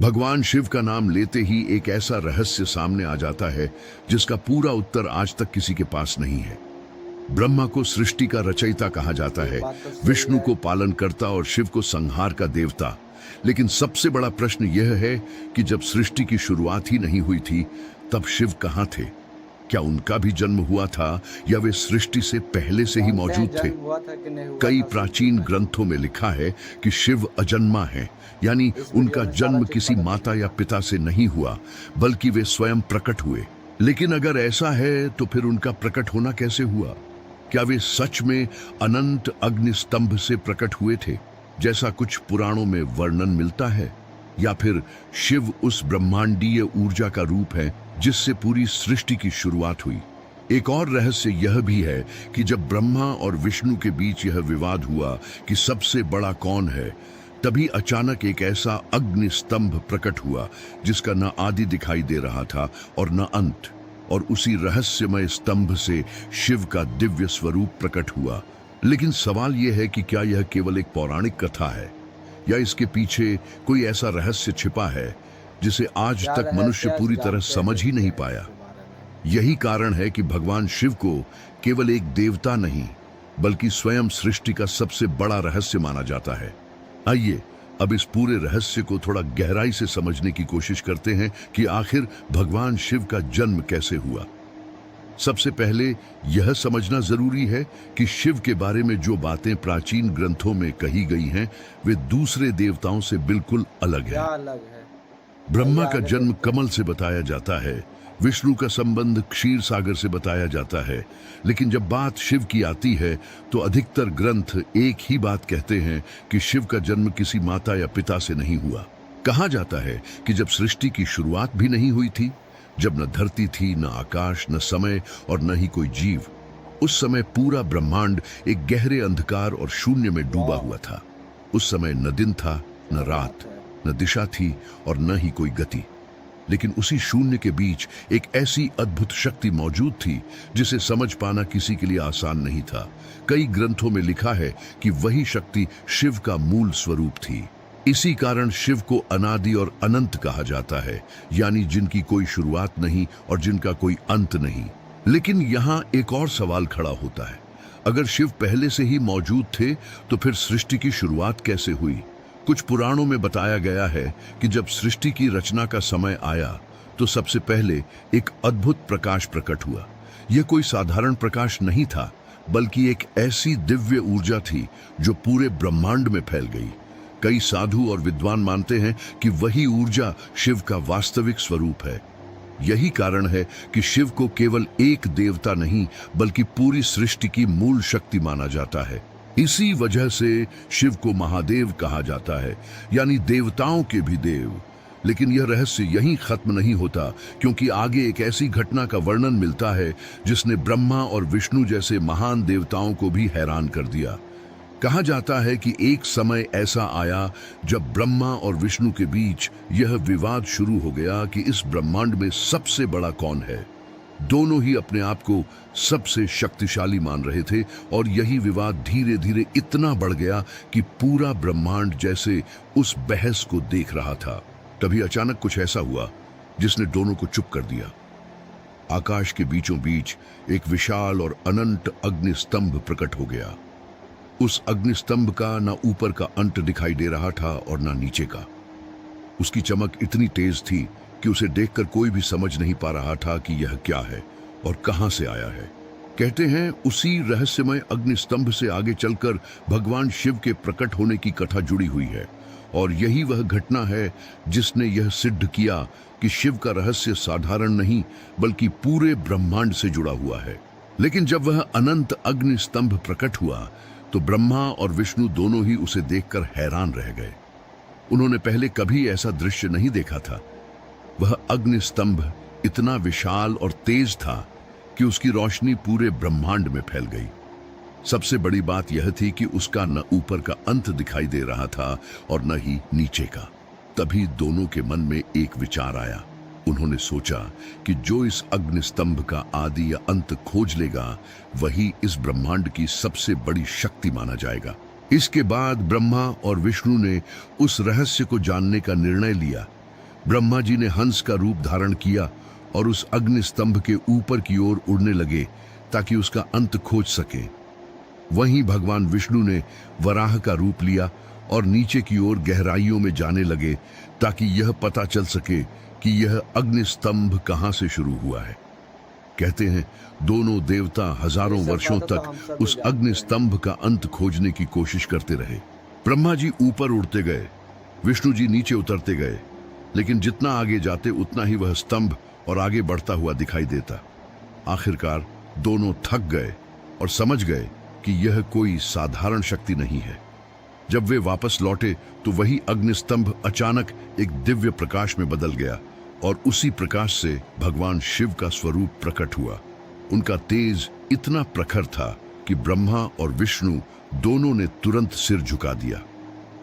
भगवान शिव का नाम लेते ही एक ऐसा रहस्य सामने आ जाता है जिसका पूरा उत्तर आज तक किसी के पास नहीं है। ब्रह्मा को सृष्टि का रचयिता कहा जाता है, विष्णु को पालनकर्ता और शिव को संहार का देवता। लेकिन सबसे बड़ा प्रश्न यह है कि जब सृष्टि की शुरुआत ही नहीं हुई थी, तब शिव कहाँ थे? क्या उनका भी जन्म हुआ था या वे सृष्टि से पहले से ही मौजूद थे? कई प्राचीन ग्रंथों में लिखा है कि शिव अजन्मा है, यानी उनका जन्म किसी माता या पिता से नहीं हुआ, बल्कि वे स्वयं प्रकट हुए। लेकिन अगर ऐसा है तो फिर उनका प्रकट होना कैसे हुआ? क्या वे सच में अनंत अग्नि स्तंभ से प्रकट हुए थे, जैसा कुछ पुराणों में वर्णन मिलता है? या फिर शिव उस ब्रह्मांडीय ऊर्जा का रूप है जिससे पूरी सृष्टि की शुरुआत हुई? एक और रहस्य यह भी है कि जब ब्रह्मा और विष्णु के बीच यह विवाद हुआ कि सबसे बड़ा कौन है, तभी अचानक एक ऐसा अग्नि स्तंभ प्रकट हुआ जिसका न आदि दिखाई दे रहा था और न अंत। और उसी रहस्यमय स्तंभ से शिव का दिव्य स्वरूप प्रकट हुआ। लेकिन सवाल यह है कि क्या यह केवल एक पौराणिक कथा है या इसके पीछे कोई ऐसा रहस्य छिपा है जिसे आज तक मनुष्य पूरी तरह समझ ही नहीं पाया? यही कारण है कि भगवान शिव को केवल एक देवता नहीं, बल्कि स्वयं सृष्टि का सबसे बड़ा रहस्य माना जाता है। आइए अब इस पूरे रहस्य को थोड़ा गहराई से समझने की कोशिश करते हैं कि आखिर भगवान शिव का जन्म कैसे हुआ। सबसे पहले यह समझना जरूरी है कि शिव के बारे में जो बातें प्राचीन ग्रंथों में कही गई हैं, वे दूसरे देवताओं से बिल्कुल अलग है। ब्रह्मा का जन्म कमल से बताया जाता है, विष्णु का संबंध क्षीर सागर से बताया जाता है। लेकिन जब बात शिव की आती है तो अधिकतर ग्रंथ एक ही बात कहते हैं कि शिव का जन्म किसी माता या पिता से नहीं हुआ। कहा जाता है कि जब सृष्टि की शुरुआत भी नहीं हुई थी, जब न धरती थी, न आकाश, न समय और न ही कोई जीव, उस समय पूरा ब्रह्मांड एक गहरे अंधकार और शून्य में डूबा हुआ था। उस समय न दिन था, न रात, न दिशा थी और न ही कोई गति। लेकिन उसी शून्य के बीच एक ऐसी अद्भुत शक्ति मौजूद थी जिसे समझ पाना किसी के लिए आसान नहीं था। कई ग्रंथों में लिखा है कि वही शक्ति शिव का मूल स्वरूप थी। इसी कारण शिव को अनादि और अनंत कहा जाता है, यानी जिनकी कोई शुरुआत नहीं और जिनका कोई अंत नहीं। लेकिन यहाँ एक और सवाल खड़ा होता है, अगर शिव पहले से ही मौजूद थे तो फिर सृष्टि की शुरुआत कैसे हुई? कुछ पुराणों में बताया गया है कि जब सृष्टि की रचना का समय आया तो सबसे पहले एक अद्भुत प्रकाश प्रकट हुआ। यह कोई साधारण प्रकाश नहीं था, बल्कि एक ऐसी दिव्य ऊर्जा थी जो पूरे ब्रह्मांड में फैल गई। कई साधु और विद्वान मानते हैं कि वही ऊर्जा शिव का वास्तविक स्वरूप है। यही कारण है कि शिव को केवल एक देवता नहीं, बल्कि पूरी सृष्टि की मूल शक्ति माना जाता है। इसी वजह से शिव को महादेव कहा जाता है, यानी देवताओं के भी देव। लेकिन यह रहस्य यहीं खत्म नहीं होता, क्योंकि आगे एक ऐसी घटना का वर्णन मिलता है जिसने ब्रह्मा और विष्णु जैसे महान देवताओं को भी हैरान कर दिया। कहा जाता है कि एक समय ऐसा आया जब ब्रह्मा और विष्णु के बीच यह विवाद शुरू हो गया कि इस ब्रह्मांड में सबसे बड़ा कौन है। दोनों ही अपने आप को सबसे शक्तिशाली मान रहे थे और यही विवाद धीरे धीरे इतना बढ़ गया कि पूरा ब्रह्मांड जैसे उस बहस को देख रहा था। तभी अचानक कुछ ऐसा हुआ जिसने दोनों को चुप कर दिया। आकाश के बीचों बीच एक विशाल और अनंत अग्नि स्तंभ प्रकट हो गया। उस अग्नि स्तंभ का ना ऊपर का अंत दिखाई दे रहा था और ना नीचे का। उसकी चमक इतनी तेज थी कि उसे देखकर कोई भी समझ नहीं पा रहा था कि यह क्या है और कहां से आया है। कहते हैं उसी रहस्यमय अग्नि स्तंभ से आगे चलकर भगवान शिव के प्रकट होने की कथा जुड़ी हुई है, और यही वह घटना है जिसने यह सिद्ध किया कि शिव का रहस्य साधारण नहीं, बल्कि पूरे ब्रह्मांड से जुड़ा हुआ है। लेकिन जब वह अनंत अग्नि स्तंभ प्रकट हुआ तो ब्रह्मा और विष्णु दोनों ही उसे देखकर हैरान रह गए। उन्होंने पहले कभी ऐसा दृश्य नहीं देखा था। वह अग्नि स्तंभ इतना विशाल और तेज था कि उसकी रोशनी पूरे ब्रह्मांड में फैल गई। सबसे बड़ी बात यह थी कि उसका न ऊपर का अंत दिखाई दे रहा था और न ही नीचे का। तभी दोनों के मन में एक विचार आया। उन्होंने सोचा कि जो इस अग्नि स्तंभ का आदि या अंत खोज लेगा, वही इस ब्रह्मांड की सबसे बड़ी शक्ति माना जाएगा। इसके बाद ब्रह्मा और विष्णु ने उस रहस्य को जानने का निर्णय लिया। ब्रह्मा जी ने हंस का रूप धारण किया और उस अग्नि स्तंभ के ऊपर की ओर उड़ने लगे ताकि उसका अंत खोज सके। वहीं भगवान विष्णु ने वराह का रूप लिया और नीचे की ओर गहराइयों में जाने लगे ताकि यह पता चल सके कि यह अग्नि स्तंभ कहां से शुरू हुआ है। कहते हैं दोनों देवता हजारों वर्षों तक उस अग्नि स्तंभ का अंत खोजने की कोशिश करते रहे। ब्रह्मा जी ऊपर उड़ते गए, विष्णु जी नीचे उतरते गए, लेकिन जितना आगे जाते उतना ही वह स्तंभ और आगे बढ़ता हुआ दिखाई देता। आखिरकार दोनों थक गए और समझ गए कि यह कोई साधारण शक्ति नहीं है। जब वे वापस लौटे तो वही अग्निस्तंभ अचानक एक दिव्य प्रकाश में बदल गया और उसी प्रकाश से भगवान शिव का स्वरूप प्रकट हुआ। उनका तेज इतना प्रखर था कि ब्रह्मा और विष्णु दोनों ने तुरंत सिर झुका दिया।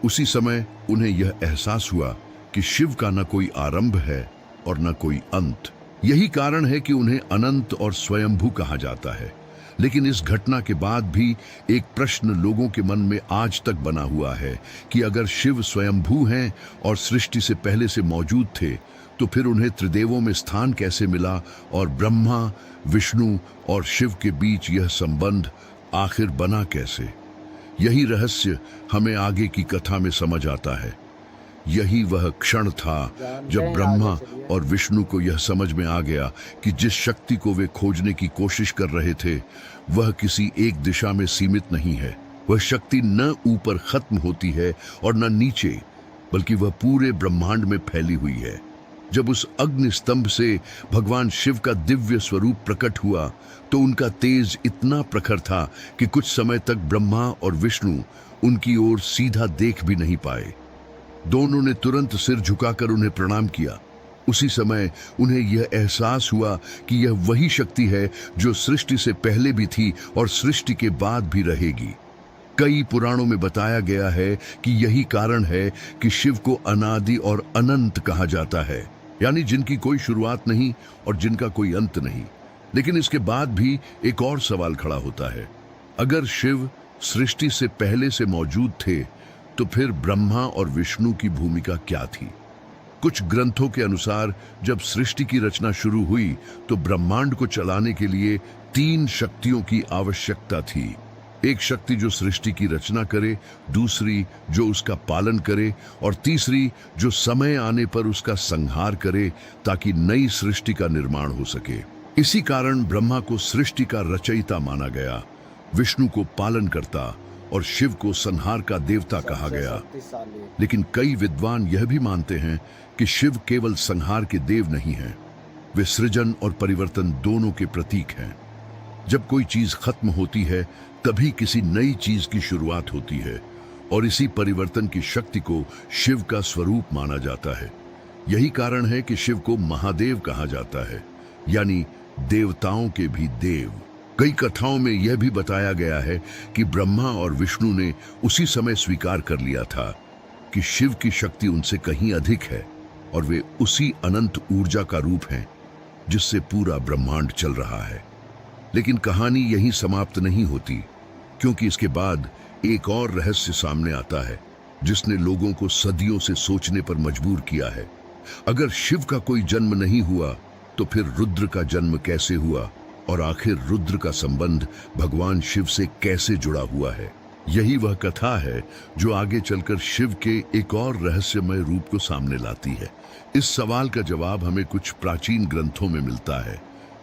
उसी समय उन्हें यह एहसास हुआ कि शिव का न कोई आरंभ है और न कोई अंत। यही कारण है कि उन्हें अनंत और स्वयंभू कहा जाता है। लेकिन इस घटना के बाद भी एक प्रश्न लोगों के मन में आज तक बना हुआ है कि अगर शिव स्वयंभू हैं और सृष्टि से पहले से मौजूद थे तो फिर उन्हें त्रिदेवों में स्थान कैसे मिला और ब्रह्मा, विष्णु और शिव के बीच यह संबंध आखिर बना कैसे? यही रहस्य हमें आगे की कथा में समझ आता है। यही वह क्षण था जब ब्रह्मा और विष्णु को यह समझ में आ गया कि जिस शक्ति को वे खोजने की कोशिश कर रहे थे वह किसी एक दिशा में सीमित नहीं है। वह शक्ति न ऊपर खत्म होती है और न नीचे, बल्कि वह पूरे ब्रह्मांड में फैली हुई है। जब उस अग्नि स्तंभ से भगवान शिव का दिव्य स्वरूप प्रकट हुआ तो उनका तेज इतना प्रखर था कि कुछ समय तक ब्रह्मा और विष्णु उनकी ओर सीधा देख भी नहीं पाए। दोनों ने तुरंत सिर झुकाकर उन्हें प्रणाम किया। उसी समय उन्हें यह एहसास हुआ कि यह वही शक्ति है जो सृष्टि से पहले भी थी और सृष्टि के बाद भी रहेगी। कई पुराणों में बताया गया है कि यही कारण है कि शिव को अनादि और अनंत कहा जाता है, यानी जिनकी कोई शुरुआत नहीं और जिनका कोई अंत नहीं। लेकिन इसके बाद भी एक और सवाल खड़ा होता है, अगर शिव सृष्टि से पहले से मौजूद थे तो फिर ब्रह्मा और विष्णु की भूमिका क्या थी? कुछ ग्रंथों के अनुसार जब सृष्टि की रचना शुरू हुई तो ब्रह्मांड को चलाने के लिए 3 शक्तियों की आवश्यकता थी। एक शक्ति जो सृष्टि की रचना करे, दूसरी जो उसका पालन करे और तीसरी जो समय आने पर उसका संहार करे ताकि नई सृष्टि का निर्माण हो सके। इसी कारण ब्रह्मा को सृष्टि का रचयिता माना गया, विष्णु को पालन करता और शिव को संहार का देवता कहा गया। लेकिन कई विद्वान यह भी मानते हैं कि शिव केवल संहार के देव नहीं हैं, वे सृजन और परिवर्तन दोनों के प्रतीक हैं। जब कोई चीज खत्म होती है तभी किसी नई चीज की शुरुआत होती है और इसी परिवर्तन की शक्ति को शिव का स्वरूप माना जाता है। यही कारण है कि शिव को महादेव कहा जाता है, यानी देवताओं के भी देव। कई कथाओं में यह भी बताया गया है कि ब्रह्मा और विष्णु ने उसी समय स्वीकार कर लिया था कि शिव की शक्ति उनसे कहीं अधिक है और वे उसी अनंत ऊर्जा का रूप हैं जिससे पूरा ब्रह्मांड चल रहा है। लेकिन कहानी यहीं समाप्त नहीं होती, क्योंकि इसके बाद एक और रहस्य सामने आता है जिसने लोगों को सदियों से सोचने पर मजबूर किया है। अगर शिव का कोई जन्म नहीं हुआ तो फिर रुद्र का जन्म कैसे हुआ और आखिर रुद्र का संबंध भगवान शिव से कैसे जुड़ा हुआ है? यही वह कथा है जो आगे चलकर शिव के एक और रहस्यमय रूप को सामने लाती है। इस सवाल का जवाब हमें कुछ प्राचीन ग्रंथों में मिलता है।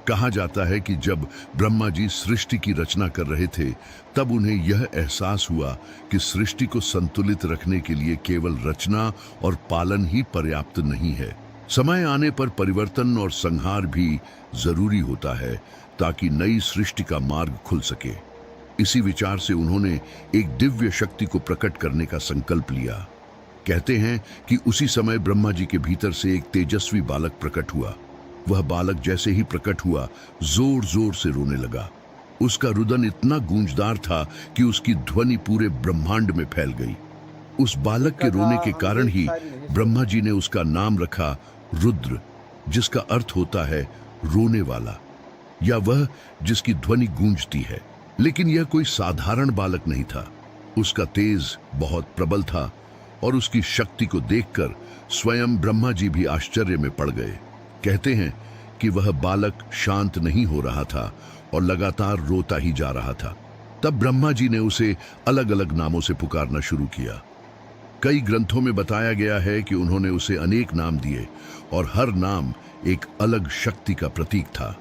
कहा जाता है कि जब ब्रह्मा जी सृष्टि की रचना कर रहे थे तब उन्हें यह एहसास हुआ कि सृष्टि को संतुलित रखने के लिए केवल रचना और पालन ही पर्याप्त नहीं है। समय आने पर परिवर्तन और संहार भी जरूरी होता है ताकि नई सृष्टि का मार्ग खुल सके। इसी विचार से उन्होंने एक दिव्य शक्ति को प्रकट करने का संकल्प लिया। कहते हैं कि उसी समय ब्रह्मा जी के भीतर से एक तेजस्वी बालक प्रकट हुआ। वह बालक जैसे ही प्रकट हुआ जोर जोर से रोने लगा। उसका रुदन इतना गूंजदार था कि उसकी ध्वनि पूरे ब्रह्मांड में फैल गई। उस बालक के रोने के कारण ही ब्रह्मा जी ने उसका नाम रखा रुद्र, जिसका अर्थ होता है रोने वाला या वह जिसकी ध्वनि गूंजती है। लेकिन यह कोई साधारण बालक नहीं था। उसका तेज बहुत प्रबल था और उसकी शक्ति को देखकर स्वयं ब्रह्मा जी भी आश्चर्य में पड़ गए। कहते हैं कि वह बालक शांत नहीं हो रहा था और लगातार रोता ही जा रहा था। तब ब्रह्मा जी ने उसे अलग अलग नामों से पुकारना शुरू किया। कई ग्रंथों में बताया गया है कि उन्होंने उसे अनेक नाम दिए और हर नाम एक अलग शक्ति का प्रतीक था।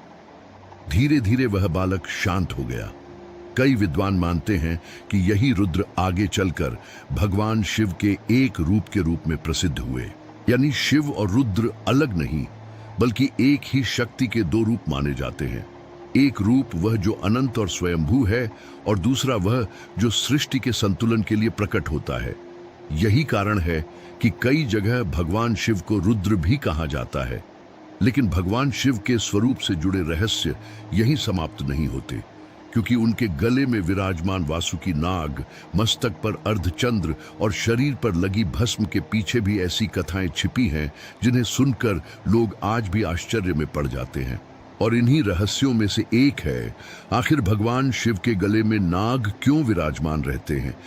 धीरे धीरे वह बालक शांत हो गया। कई विद्वान मानते हैं कि यही रुद्र आगे चलकर भगवान शिव के एक रूप के रूप में प्रसिद्ध हुए। यानी शिव और रुद्र अलग नहीं, बल्कि एक ही शक्ति के दो रूप माने जाते हैं। एक रूप वह जो अनंत और स्वयंभू है, और दूसरा वह जो सृष्टि के संतुलन के लिए प्रकट होता है। यही कारण है कि कई जगह भगवान शिव को रुद्र भी कहा जाता है। लेकिन भगवान शिव के स्वरूप से जुड़े रहस्य यहीं समाप्त नहीं होते, क्योंकि उनके गले में विराजमान वासुकी नाग, मस्तक पर अर्धचंद्र और शरीर पर लगी भस्म के पीछे भी ऐसी कथाएं छिपी हैं जिन्हें सुनकर लोग आज भी आश्चर्य में पड़ जाते हैं। और इन्हीं रहस्यों में से एक है, आखिर भगवान शिव के गले में नाग क्यों विराजमान रहते हैं।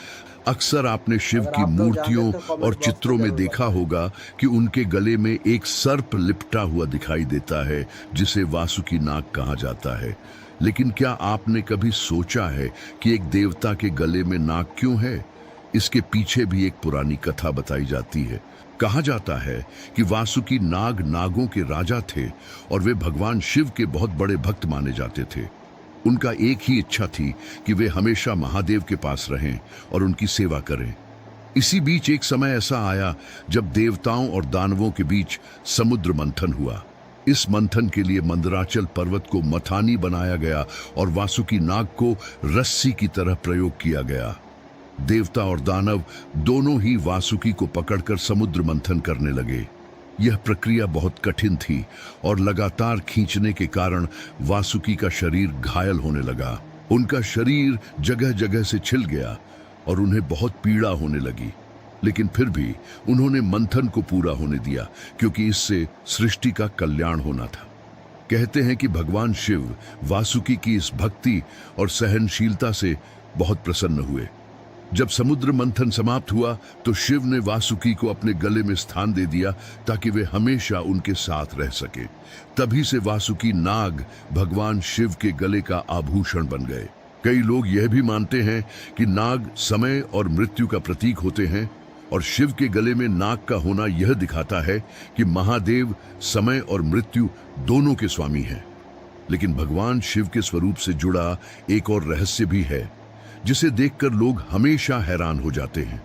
अक्सर आपने शिव की मूर्तियों और चित्रों में देखा होगा कि उनके गले में एक सर्प लिपटा हुआ दिखाई देता है, जिसे वासुकी नाग कहा जाता है। लेकिन क्या आपने कभी सोचा है कि एक देवता के गले में नाग क्यों है? इसके पीछे भी एक पुरानी कथा बताई जाती है। कहा जाता है कि वासुकी नाग नागों के राजा थे और वे भगवान शिव के बहुत बड़े भक्त माने जाते थे। उनका एक ही इच्छा थी कि वे हमेशा महादेव के पास रहें और उनकी सेवा करें। इसी बीच एक समय ऐसा आया जब देवताओं और दानवों के बीच समुद्र मंथन हुआ। इस मंथन के लिए मंदराचल पर्वत को मथानी बनाया गया और वासुकी नाग को रस्सी की तरह प्रयोग किया गया। देवता और दानव दोनों ही वासुकी को पकड़कर समुद्र मंथन करने लगे। यह प्रक्रिया बहुत कठिन थी और लगातार खींचने के कारण वासुकी का शरीर घायल होने लगा। उनका शरीर जगह जगह से छिल गया और उन्हें बहुत पीड़ा होने लगी। लेकिन फिर भी उन्होंने मंथन को पूरा होने दिया, क्योंकि इससे सृष्टि का कल्याण होना था। कहते हैं कि भगवान शिव वासुकी की इस भक्ति और सहनशीलता से बहुत प्रसन्न हुए। जब समुद्र मंथन समाप्त हुआ तो शिव ने वासुकी को अपने गले में स्थान दे दिया ताकि वे हमेशा उनके साथ रह सके। तभी से वासुकी नाग भगवान शिव के गले का आभूषण बन गए। कई लोग यह भी मानते हैं कि नाग समय और मृत्यु का प्रतीक होते हैं, और शिव के गले में नाग का होना यह दिखाता है कि महादेव समय और मृत्यु दोनों के स्वामी हैं। लेकिन भगवान शिव के स्वरूप से जुड़ा एक और रहस्य भी है, जिसे देखकर लोग हमेशा हैरान हो जाते हैं।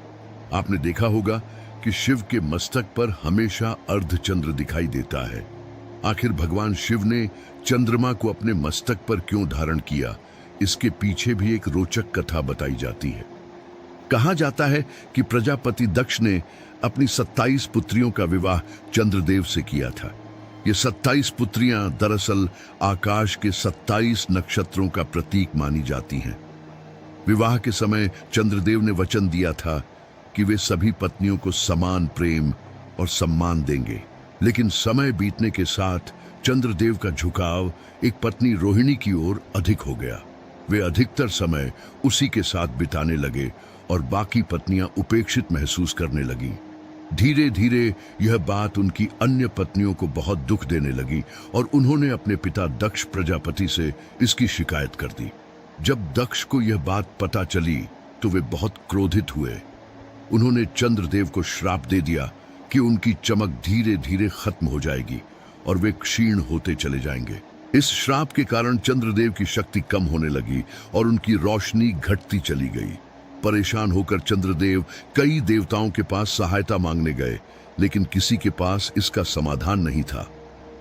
आपने देखा होगा कि शिव के मस्तक पर हमेशा अर्धचंद्र दिखाई देता है। आखिर भगवान शिव ने चंद्रमा को अपने मस्तक पर क्यों धारण किया, इसके पीछे भी एक रोचक कथा बताई जाती है। कहा जाता है कि प्रजापति दक्ष ने अपनी 27 पुत्रियों का विवाह चंद्रदेव से किया था। ये 27 पुत्रियां दरअसल आकाश के 27 नक्षत्रों का प्रतीक मानी जाती हैं। विवाह के समय चंद्रदेव ने वचन दिया था कि वे सभी पत्नियों को समान प्रेम और सम्मान देंगे। लेकिन समय बीतने के साथ चंद्रदेव का झुकाव एक पत्नी रोहिणी की ओर अधिक हो गया। वे अधिकतर समय उसी के साथ बिताने लगे और बाकी पत्नियां उपेक्षित महसूस करने लगीं। धीरे धीरे यह बात उनकी अन्य पत्नियों को बहुत दुख देने लगी और उन्होंने अपने पिता दक्ष प्रजापति से इसकी शिकायत कर दी। जब दक्ष को यह बात पता चली तो वे बहुत क्रोधित हुए। उन्होंने चंद्रदेव को श्राप दे दिया कि उनकी चमक धीरे धीरे खत्म हो जाएगी और वे क्षीण होते चले जाएंगे। इस श्राप के कारण चंद्रदेव की शक्ति कम होने लगी और उनकी रोशनी घटती चली गई। परेशान होकर चंद्रदेव कई देवताओं के पास सहायता मांगने गए, लेकिन किसी के पास इसका समाधान नहीं था।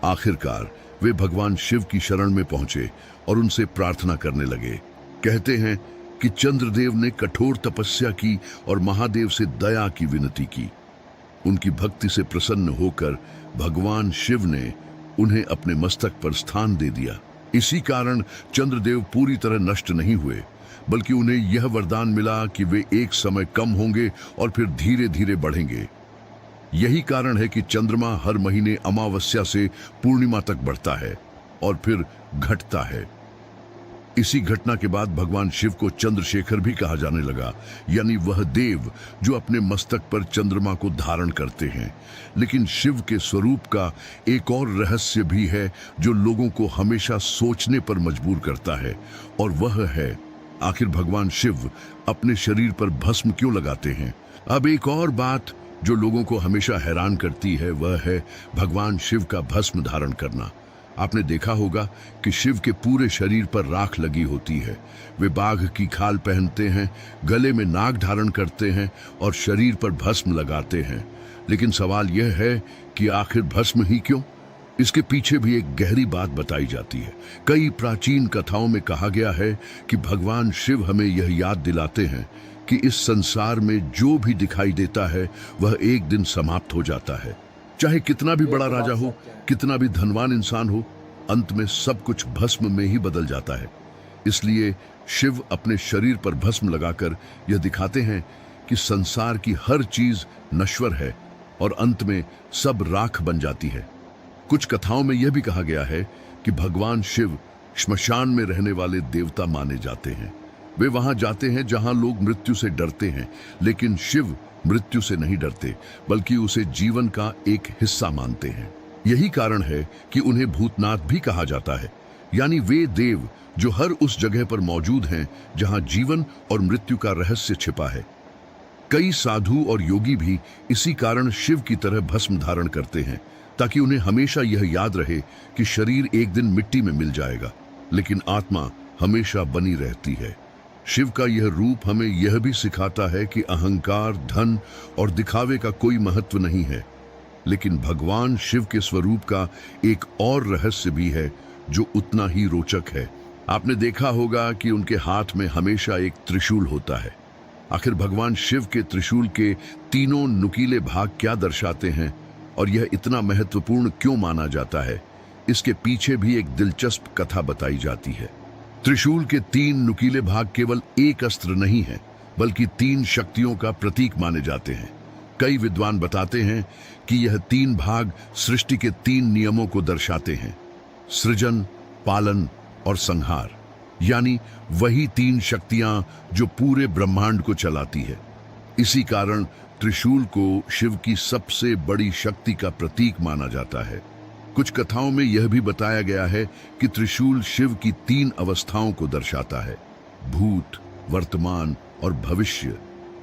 आखिरकार वे भगवान शिव की शरण में पहुंचे और उनसे प्रार्थना करने लगे। कहते हैं कि चंद्रदेव ने कठोर तपस्या की और महादेव से दया की विनती की। उनकी भक्ति से प्रसन्न होकर भगवान शिव ने उन्हें अपने मस्तक पर स्थान दे दिया। इसी कारण चंद्रदेव पूरी तरह नष्ट नहीं हुए, बल्कि उन्हें यह वरदान मिला कि वे एक समय कम होंगे और फिर धीरे धीरे बढ़ेंगे। यही कारण है कि चंद्रमा हर महीने अमावस्या से पूर्णिमा तक बढ़ता है और फिर घटता है। इसी घटना के बाद भगवान शिव को चंद्रशेखर भी कहा जाने लगा, यानी वह देव जो अपने मस्तक पर चंद्रमा को धारण करते हैं। लेकिन शिव के स्वरूप का एक और रहस्य भी है जो लोगों को हमेशा सोचने पर मजबूर करता है, और वह है आखिर भगवान शिव अपने शरीर पर भस्म क्यों लगाते हैं। अब एक और बात जो लोगों को हमेशा हैरान करती है वह है भगवान शिव का भस्म धारण करना। आपने देखा होगा कि शिव के पूरे शरीर पर राख लगी होती है। वे बाघ की खाल पहनते हैं, गले में नाग धारण करते हैं और शरीर पर भस्म लगाते हैं। लेकिन सवाल यह है कि आखिर भस्म ही क्यों? इसके पीछे भी एक गहरी बात बताई जाती है। कई प्राचीन कथाओं में कहा गया है कि भगवान शिव हमें यह याद दिलाते हैं कि इस संसार में जो भी दिखाई देता है वह एक दिन समाप्त हो जाता है। चाहे कितना भी बड़ा राजा हो, कितना भी धनवान इंसान हो, अंत में सब कुछ भस्म में ही बदल जाता है। इसलिए शिव अपने शरीर पर भस्म लगाकर यह दिखाते हैं कि संसार की हर चीज नश्वर है और अंत में सब राख बन जाती है। कुछ कथाओं में यह भी कहा गया है कि भगवान शिव श्मशान में रहने वाले देवता माने जाते हैं। वे वहां जाते हैं जहां लोग मृत्यु से डरते हैं, लेकिन शिव मृत्यु से नहीं डरते बल्कि उसे जीवन का एक हिस्सा मानते हैं। यही कारण है कि उन्हें भूतनाथ भी कहा जाता है, यानी वे देव जो हर उस जगह पर मौजूद हैं जहां जीवन और मृत्यु का रहस्य छिपा है। कई साधु और योगी भी इसी कारण शिव की तरह भस्म धारण करते हैं, ताकि उन्हें हमेशा यह याद रहे कि शरीर एक दिन मिट्टी में मिल जाएगा, लेकिन आत्मा हमेशा बनी रहती है। शिव का यह रूप हमें यह भी सिखाता है कि अहंकार, धन और दिखावे का कोई महत्व नहीं है, लेकिन भगवान शिव के स्वरूप का एक और रहस्य भी है जो उतना ही रोचक है। आपने देखा होगा कि उनके हाथ में हमेशा एक त्रिशूल होता है। आखिर भगवान शिव के त्रिशूल के तीनों नुकीले भाग क्या दर्शाते हैं और यह इतना महत्वपूर्ण क्यों माना जाता है, इसके पीछे भी एक दिलचस्प कथा बताई जाती है। त्रिशूल के तीन नुकीले भाग केवल एक अस्त्र नहीं है, बल्कि तीन शक्तियों का प्रतीक माने जाते हैं। कई विद्वान बताते हैं कि यह तीन भाग सृष्टि के तीन नियमों को दर्शाते हैं: सृजन, पालन और संहार, यानी वही तीन शक्तियां जो पूरे ब्रह्मांड को चलाती है। इसी कारण त्रिशूल को शिव की सबसे बड़ी शक्ति का प्रतीक माना जाता है। कुछ कथाओं में यह भी बताया गया है कि त्रिशूल शिव की तीन अवस्थाओं को दर्शाता है: भूत, वर्तमान और भविष्य,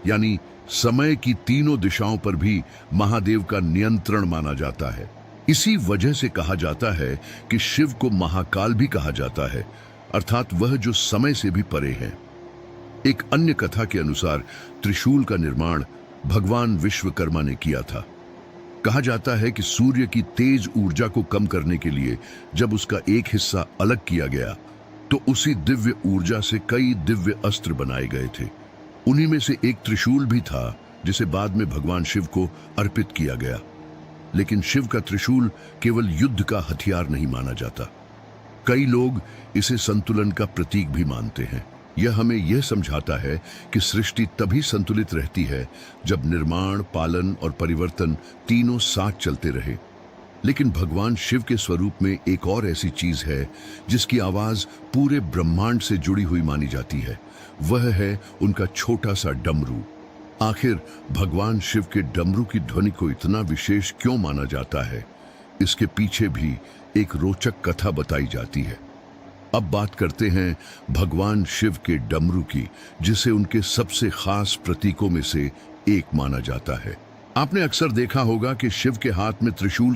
यानी समय की तीनों दिशाओं पर भी महादेव का नियंत्रण माना जाता है। इसी वजह से कहा जाता है कि शिव को महाकाल भी कहा जाता है, अर्थात वह जो समय से भी परे है। एक अन्य कथा के अनुसार त्रिशूल का निर्माण भगवान विश्वकर्मा ने किया था। कहा जाता है कि सूर्य की तेज ऊर्जा को कम करने के लिए जब उसका एक हिस्सा अलग किया गया तो उसी दिव्य ऊर्जा से कई दिव्य अस्त्र बनाए गए थे। उन्हीं में से एक त्रिशूल भी था जिसे बाद में भगवान शिव को अर्पित किया गया। लेकिन शिव का त्रिशूल केवल युद्ध का हथियार नहीं माना जाता। कई लोग इसे संतुलन का प्रतीक भी मानते हैं। यह हमें यह समझाता है कि सृष्टि तभी संतुलित रहती है जब निर्माण, पालन और परिवर्तन तीनों साथ चलते रहे। लेकिन भगवान शिव के स्वरूप में एक और ऐसी चीज है जिसकी आवाज पूरे ब्रह्मांड से जुड़ी हुई मानी जाती है। वह है उनका छोटा सा डमरू। आखिर भगवान शिव के डमरू की ध्वनि को इतना विशेष क्यों माना जाता है, इसके पीछे भी एक रोचक कथा बताई जाती है। अब बात करते हैं भगवान शिव के डमरू की, जिसे उनके सबसे खास प्रतीकों में से एक माना जाता है। आपने अक्सर देखा होगा कि शिव के हाथ में त्रिशूल